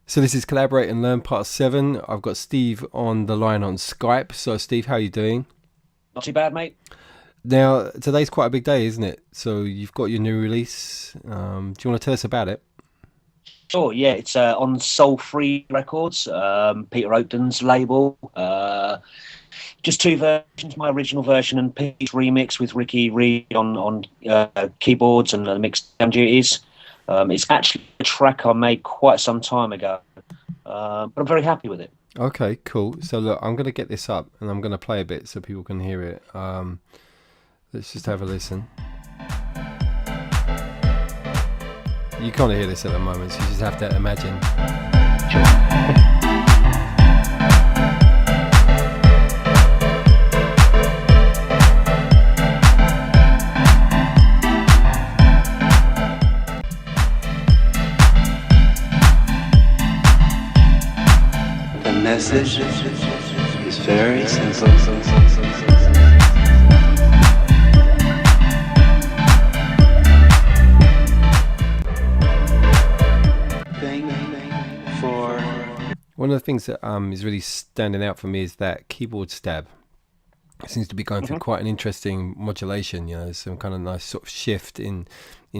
So this is Collaborate and Learn Part 7. I've got Steve on the line on Skype. So Steve, how are you doing? Not too bad, mate. Now, today's quite a big day, isn't it? So you've got your new release. Do you want to tell us about it? Sure, yeah, it's on Soul Free Records, Peter Oakden's label. Just two versions, my original version and Pete's remix with Ricky Reed on keyboards and mix down duties. It's actually a track I made quite some time ago, but I'm very happy with it. Okay, cool. So look, I'm going to get this up and I'm going to play a bit so people can hear it. Let's just have a listen. You can't hear this at the moment, so you just have to imagine. Sure. The message is very simple. Thing for One of the things that is really standing out for me is that keyboard stab. It seems to be going through Mhm. quite an interesting modulation. There's some kind of nice sort of shift in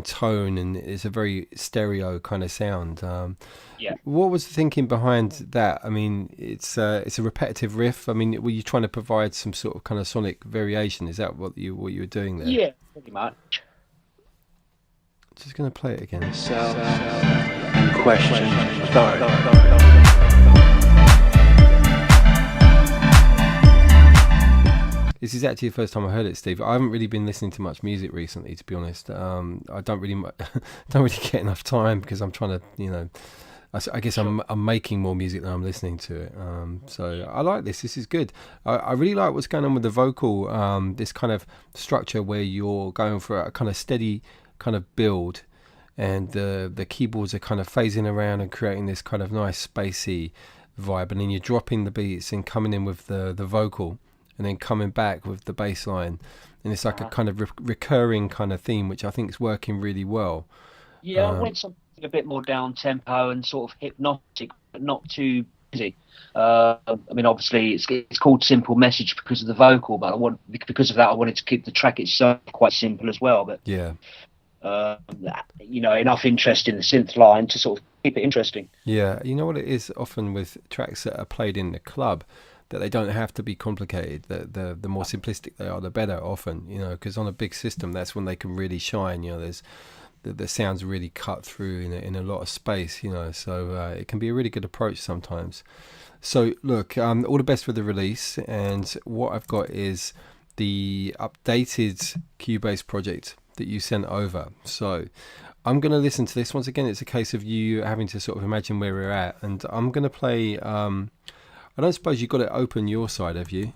tone, and it's a very stereo kind of sound. Yeah. What was the thinking behind that? I mean, it's a repetitive riff. I mean, were you trying to provide some sort of kind of sonic variation? Is that what you were doing there? Yeah, pretty much. Just going to play it again. self and question authority. This is actually the first time I heard it, Steve. I haven't really been listening to much music recently, to be honest. I don't really, don't really get enough time because I'm trying to, I guess Sure. I'm making more music than I'm listening to it. So I like this. This is good. I really like what's going on with the vocal. This kind of structure where you're going for a kind of steady kind of build, and the keyboards are kind of phasing around and creating this kind of nice spacey vibe, and then you're dropping the beats and coming in with the vocal, and then coming back with the bass line, and it's like a Uh-huh. kind of recurring kind of theme, which I think is working really well. Yeah, I Um, wanted something a bit more down tempo and sort of hypnotic, but not too busy. I mean, obviously, it's called Simple Message because of the vocal, but because of that, I wanted to keep the track itself quite simple as well. But yeah, enough interest in the synth line to sort of keep it interesting. yeah. You know what it is often with tracks that are played in the club, that they don't have to be complicated. The more simplistic they are, the better. Often, because on a big system, that's when they can really shine. There's the sounds really cut through in a lot of space. So it can be a really good approach sometimes. So look, all the best with the release, and what I've got is the updated Cubase project that you sent over. So I'm going to listen to this. Once again, it's a case of you having to sort of imagine where we're at, and I'm going to play. I don't suppose you've got it open your side, have you?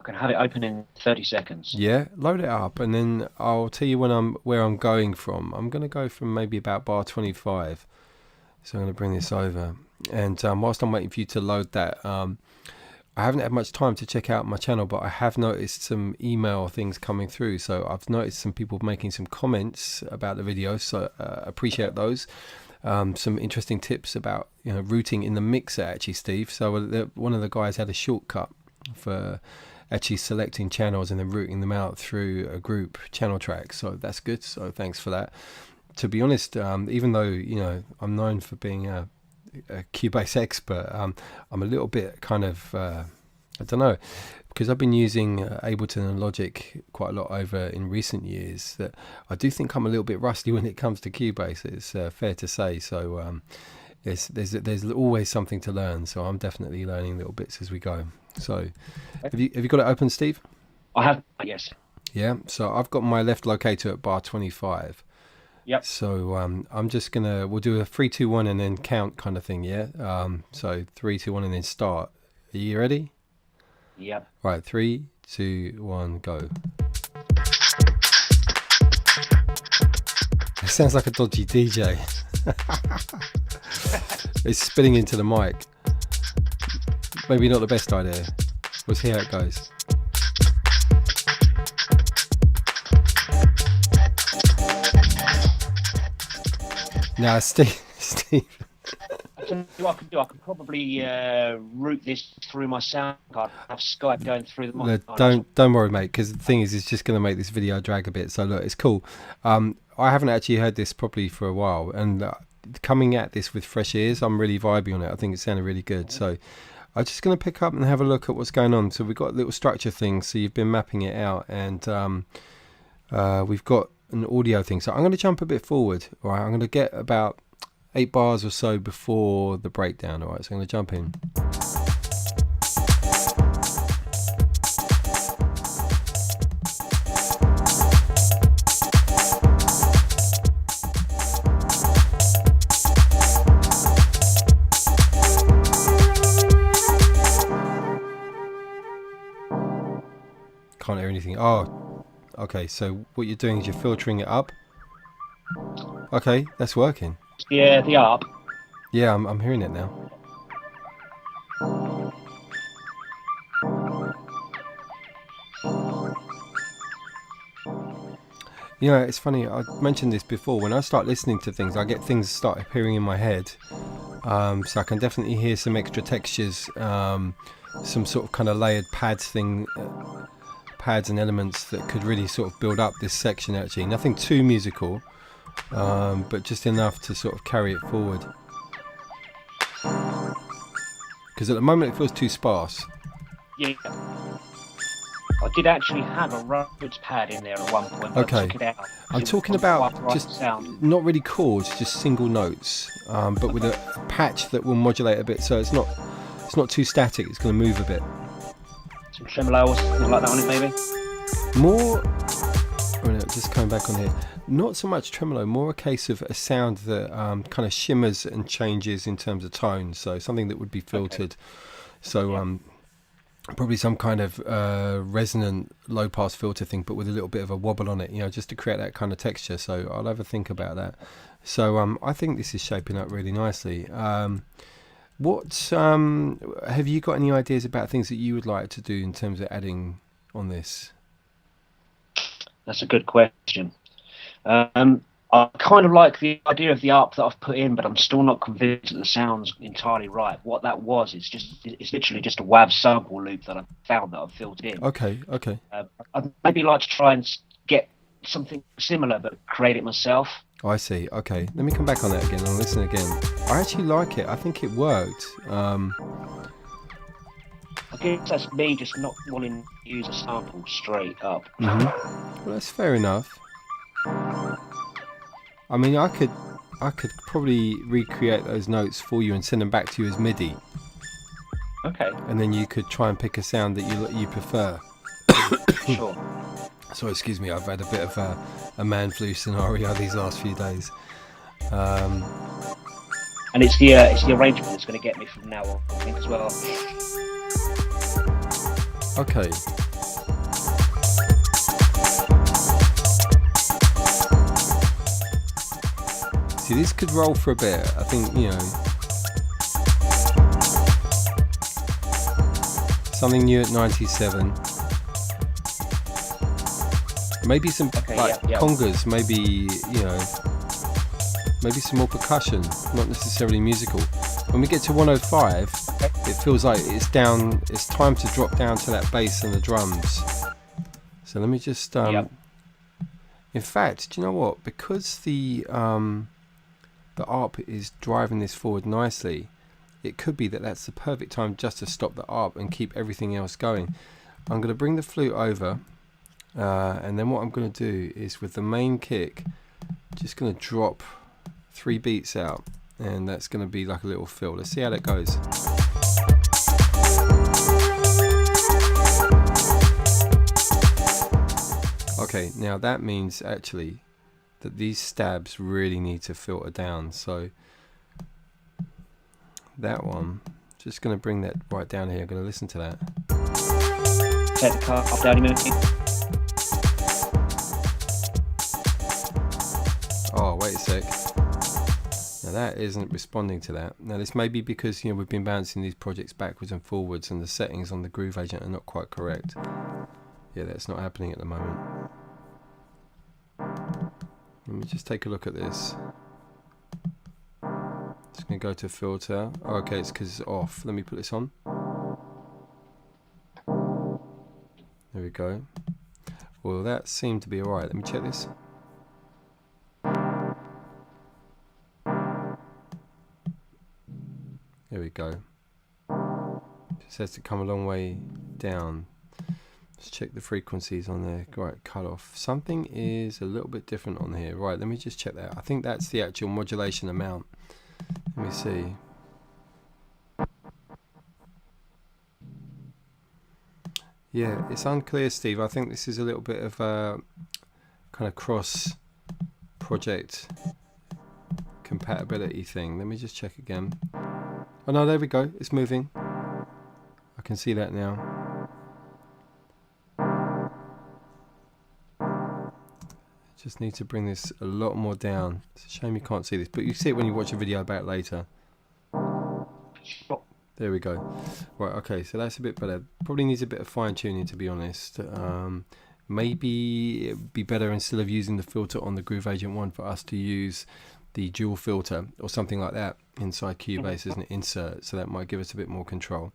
I can have it open in 30 seconds. Yeah, load it up, and then I'll tell you where I'm going from. I'm going to go from maybe about bar 25. So I'm going to bring this over, and whilst I'm waiting for you to load that, I haven't had much time to check out my channel, but I have noticed some email things coming through. So I've noticed some people making some comments about the video, so appreciate those. Some interesting tips about routing in the mixer, actually, Steve. So one of the guys had a shortcut for actually selecting channels and then routing them out through a group channel track. So that's good. So thanks for that. To be honest, even though I'm known for being a Cubase expert, I'm a little bit kind of I don't know, because I've been using Ableton and Logic quite a lot over in recent years, that I do think I'm a little bit rusty when it comes to Cubase. It's fair to say. So there's always something to learn. So I'm definitely learning little bits as we go. So have you got it open, Steve? I have, yes. Yeah. So I've got my left locator at bar 25. Yep. So I'm just we'll do a 3, 2, 1 and then count kind of thing, yeah. So 3, 2, 1 and then start. Are you ready? Yep. Right, 3, 2, 1, go. It sounds like a dodgy DJ. It's spitting into the mic. Maybe not the best idea. We'll see how it goes. Now, Steve, So what I can do, I can probably route this through my sound card. Have Skype going through the No, mic. don't worry, mate, because the thing is, it's just going to make this video drag a bit. So look, it's cool. I haven't actually heard this properly for a while, and coming at this with fresh ears, I'm really vibey on it. I think it sounded really good. So I'm just going to pick up and have a look at what's going on. So we've got a little structure thing. So you've been mapping it out, and we've got an audio thing. So I'm going to jump a bit forward. All right, I'm going to get about 8 bars or so before the breakdown. All right, so I'm going to jump in. Can't hear anything. Oh, okay, so what you're doing is you're filtering it up. Okay, that's working. Yeah, the up. Yeah, I'm hearing it now. You know, it's funny, I mentioned this before, when I start listening to things, I get things start appearing in my head. So I can definitely hear some extra textures, some sort of kind of layered pads and elements that could really sort of build up this section actually. Nothing too musical, but just enough to sort of carry it forward. Because at the moment it feels too sparse. Yeah. I did actually have a Rhodes pad in there at one point, but I took it out. I'm talking about just not really chords, just single notes, but with a patch that will modulate a bit, so it's not too static. It's going to move a bit. Some tremolo or something like that on it, maybe. More. Oh no, just coming back on here. Not so much tremolo, more a case of a sound that kind of shimmers and changes in terms of tone. So something that would be filtered. Okay. So probably some kind of resonant low pass filter thing, but with a little bit of a wobble on it, you know, just to create that kind of texture. So I'll have a think about that. So I think this is shaping up really nicely. What have you got any ideas about things that you would like to do in terms of adding on this? That's a good question. I kind of like the idea of the ARP that I've put in, but I'm still not convinced that the sound's entirely right. What that was, it's literally just a WAV sample loop that I found that I've filled in. Okay. I'd maybe like to try and get something similar, but create it myself. Oh, I see. Okay, let me come back on that again and listen again. I actually like it. I think it worked. I guess that's me just not wanting to use a sample straight up. Mm-hmm. Well, that's fair enough. I mean, I could probably recreate those notes for you and send them back to you as MIDI. Okay. And then you could try and pick a sound that you prefer. Sure. So excuse me, I've had a bit of a man flu scenario these last few days. And it's the arrangement that's going to get me from now on, I think, as well. Okay. See, this could roll for a bit. I think, you know, something new at 97. Maybe some congas, maybe, you know, maybe some more percussion, not necessarily musical. When we get to 105, it feels like it's time to drop down to that bass and the drums. So let me just, in fact, do you know what? Because the ARP is driving this forward nicely, it could be that that's the perfect time just to stop the ARP and keep everything else going. I'm going to bring the flute over. And then what I'm going to do is with the main kick, just going to drop 3 beats out, and that's going to be like a little fill. Let's see how that goes. Okay, now that means actually that these stabs really need to filter down. So that one, just going to bring that right down here. I'm going to listen to that. Take the car off down a minute. Oh, wait a sec. Now that isn't responding to that. Now this may be because, you know, we've been bouncing these projects backwards and forwards and the settings on the Groove Agent are not quite correct. Yeah, that's not happening at the moment. Let me just take a look at this. Just going to go to filter. Oh, okay, it's because it's off. Let me put this on. There we go. Well, that seemed to be alright. Let me check this. There we go. It says to come a long way down. Let's check the frequencies on there. Right, cut off. Something is a little bit different on here. Right, let me just check that. I think that's the actual modulation amount. Let me see. Yeah, it's unclear, Steve. I think this is a little bit of a kind of cross project compatibility thing. Let me just check again. Oh no, there we go. It's moving. I can see that now. Just need to bring this a lot more down. It's a shame you can't see this, but you see it when you watch a video about it later. There we go. Right, okay, so that's a bit better. Probably needs a bit of fine tuning, to be honest. Maybe it'd be better, instead of using the filter on the Groove Agent one, for us to use the dual filter or something like that inside Cubase as an insert, so that might give us a bit more control.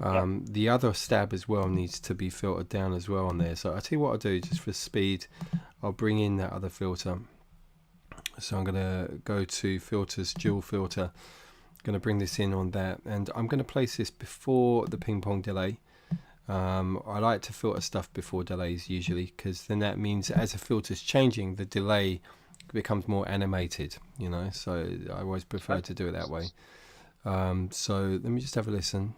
The other stab as well needs to be filtered down as well on there. So I'll tell you what I'll do, just for speed, I'll bring in that other filter. So I'm going to go to filters, dual filter. Going to bring this in on that, and I'm going to place this before the ping pong delay. I like to filter stuff before delays usually, because then that means as the filter's changing, the delay becomes more animated, you know, so I always prefer to do it that way. So let me just have a listen.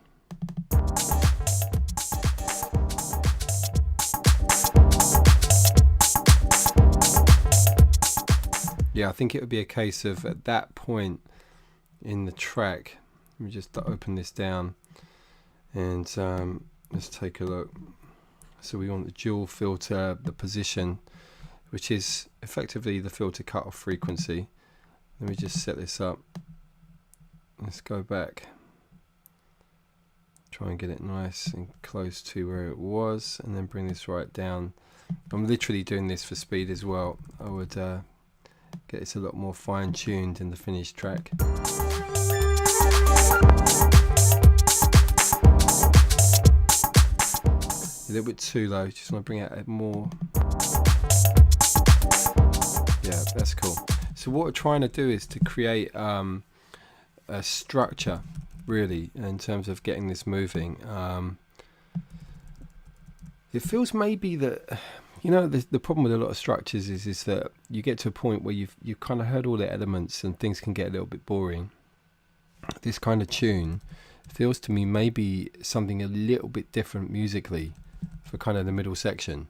Yeah, I think it would be a case of, at that point in the track, let me just open this down, and let's take a look. So we want the dual filter, the position, which is effectively the filter cutoff frequency. Let me just set this up. Let's go back, try and get it nice and close to where it was, and then bring this right down. I'm literally doing this for speed as well. I would get this a lot more fine tuned in the finished track. A little bit too low, just want to bring out more. Yeah, that's cool. So what we're trying to do is to create a structure, really, in terms of getting this moving. It feels maybe that, you know, the problem with a lot of structures is that you get to a point where you've kind of heard all the elements and things can get a little bit boring. This kind of tune feels to me maybe something a little bit different musically for kind of the middle section,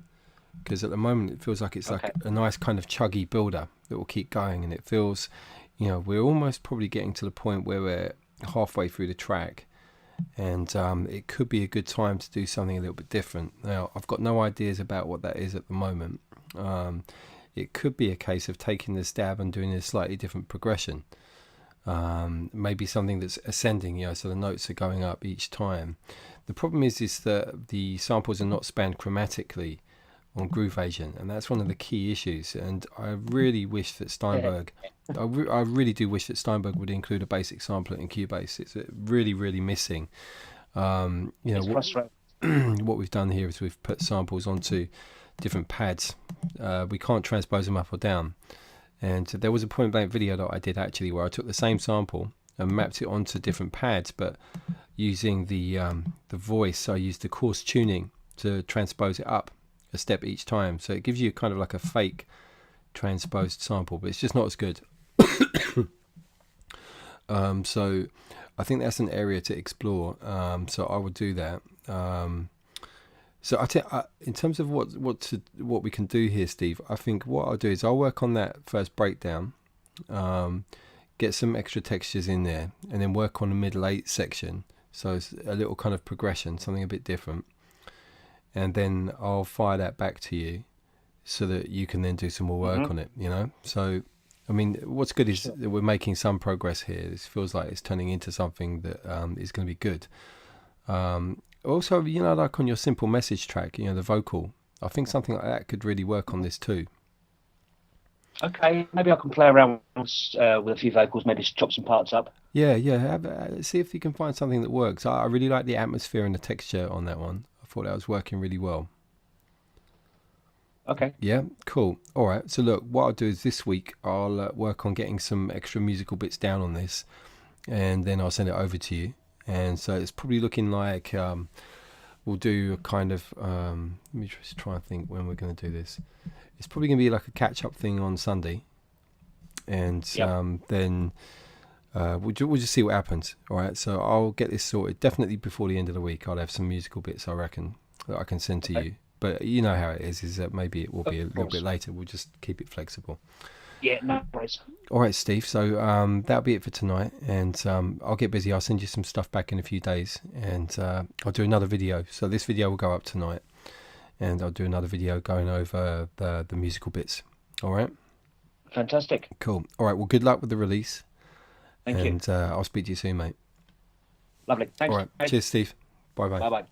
because at the moment it feels like it's like a nice kind of chuggy builder that will keep going, and it feels, you know, we're almost probably getting to the point where we're halfway through the track, and it could be a good time to do something a little bit different. Now, I've got no ideas about what that is at the moment. It could be a case of taking the stab and doing a slightly different progression. Maybe something that's ascending, you know, so the notes are going up each time. The problem is that the samples are not spanned chromatically on Groove Agent, and that's one of the key issues. And I really wish that Steinberg, I really do wish that Steinberg would include a basic sampler in Cubase. It's really, really missing. You know, what we've done here is we've put samples onto different pads. We can't transpose them up or down. And there was a point blank video that I did actually where I took the same sample and mapped it onto different pads, but using the voice, I used the coarse tuning to transpose it up a step each time. So it gives you kind of like a fake transposed sample, but it's just not as good. So I think that's an area to explore. So I would do that. So in terms of what we can do here, Steve, I think what I'll do is I'll work on that first breakdown, get some extra textures in there, and then work on the middle 8 section. So it's a little kind of progression, something a bit different. And then I'll fire that back to you so that you can then do some more work on it, you know? So, I mean, what's good is that we're making some progress here. This feels like it's turning into something that is going to be good. Also, you know, like on your simple message track, you know, the vocal, I think something like that could really work on this too. Okay, maybe I can play around with a few vocals, maybe chop some parts up. Yeah, yeah. See if you can find something that works. I really like the atmosphere and the texture on that one. I thought that was working really well. Okay. Yeah, cool. All right. So look, what I'll do is this week I'll work on getting some extra musical bits down on this, and then I'll send it over to you. And so it's probably looking like we'll do a kind of. Let me just try and think when we're going to do this. It's probably going to be like a catch-up thing on Sunday, and then we'll just see what happens. All right. So I'll get this sorted. Definitely before the end of the week, I'll have some musical bits, I reckon, that I can send to you. But you know how it is that maybe it will be a little bit later. We'll just keep it flexible. Yeah, no worries. All right, Steve. So that'll be it for tonight. And I'll get busy. I'll send you some stuff back in a few days. And I'll do another video. So this video will go up tonight. And I'll do another video going over the musical bits. All right? Fantastic. Cool. All right. Well, good luck with the release. Thank you. And I'll speak to you soon, mate. Lovely. Thanks. All right. Cheers, Steve. Bye-bye. Bye-bye.